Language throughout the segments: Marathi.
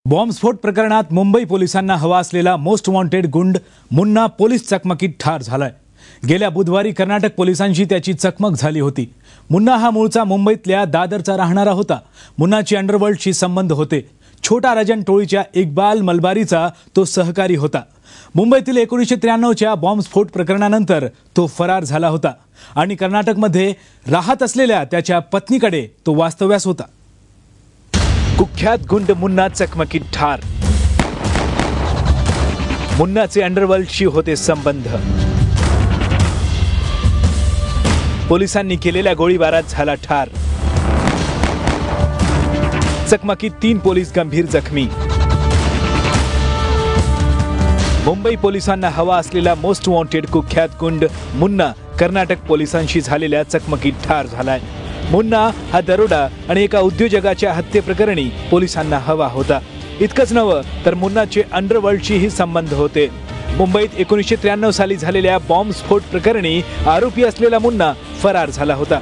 बॉम्बस्फोट प्रकरणात मुंबई पोलिसांना हवा असलेला मोस्ट वॉन्टेड गुंड मुन्ना पोलीस चकमकीत ठार झालाय। गेल्या बुधवारी कर्नाटक पोलिसांशी त्याची चकमक झाली होती। मुन्ना हा मूळचा मुंबईतल्या दादरचा राहणारा होता। मुन्नाची अंडरवर्ल्डशी संबंध होते। छोटा राजन टोळीच्या इक्बाल मलबारीचा तो सहकारी होता। मुंबईतील 1993च्या बॉम्बस्फोट प्रकरणानंतर तो फरार झाला होता आणि कर्नाटकमध्ये राहत असलेल्या त्याच्या पत्नीकडे तो वास्तव्यास होता। कुख्यात गुंड मुन्ना चकमकीत ठार। मुन्नाचे अंडरवर्ल्डशी होते संबंध। पोलिसांनी केलेल्या गोळीबारात झाला ठार। चकमकीत 3 पोलीस गंभीर जखमी। मुंबई पोलिसांना हवा असलेला मोस्ट वॉन्टेड कुख्यात गुंड मुन्ना कर्नाटक पोलिसांशी झालेल्या चकमकीत ठार झालाय। मुन्ना हा दरोडा आणि एका उद्योजकाच्या हत्येप्रकरणी पोलिसांना हवा होता। इतकंच नव्हे तर मुन्नाचे अंडरवर्ल्डशीही संबंध होते। मुंबईत 1993 साली झालेल्या बॉम्बस्फोट प्रकरणी आरोपी असलेला मुन्ना फरार झाला होता।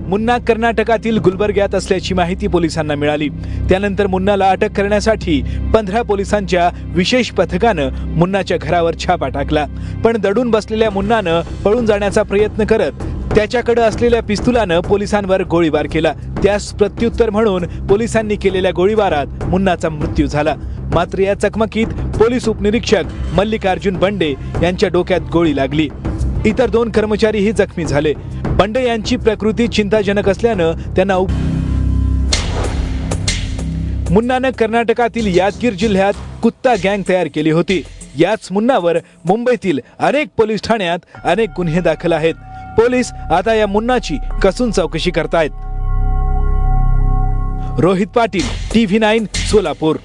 मुन्ना कर्नाटकातील गुलबर्ग्यात असल्याची माहिती पोलिसांना मिळाली। त्यानंतर मुन्नाला अटक करण्यासाठी 15 पोलिसांच्या विशेष पथकानं मुन्नाच्या घरावर छापा टाकला। पण दडून बसलेल्या मुन्नानं पळून जाण्याचा प्रयत्न करत त्याच्याकडे असलेल्या पिस्तुलानं पोलिसांवर गोळीबार केला। त्यास प्रत्युत्तर म्हणून पोलिसांनी केलेल्या गोळीबारात मुन्नाचा मृत्यू झाला। मात्र या चकमकीत पोलीस उपनिरीक्षक मल्लिकार्जुन बंडे यांच्या डोक्यात गोळी लागली। इतर 2 कर्मचारीही जखमी झाले। बंडे यांची प्रकृती चिंताजनक असल्यानं त्यांना मुन्नानं कर्नाटकातील यादगीर जिल्ह्यात कुत्ता गँग तयार केली होती। याच मुन्नावर मुंबईतील अनेक पोलीस ठाण्यात अनेक गुन्हे दाखल आहेत। पोलीस आता या मुन्नाची कसून चौकशी करतायत। रोहित पाटील, TV9 सोलापूर।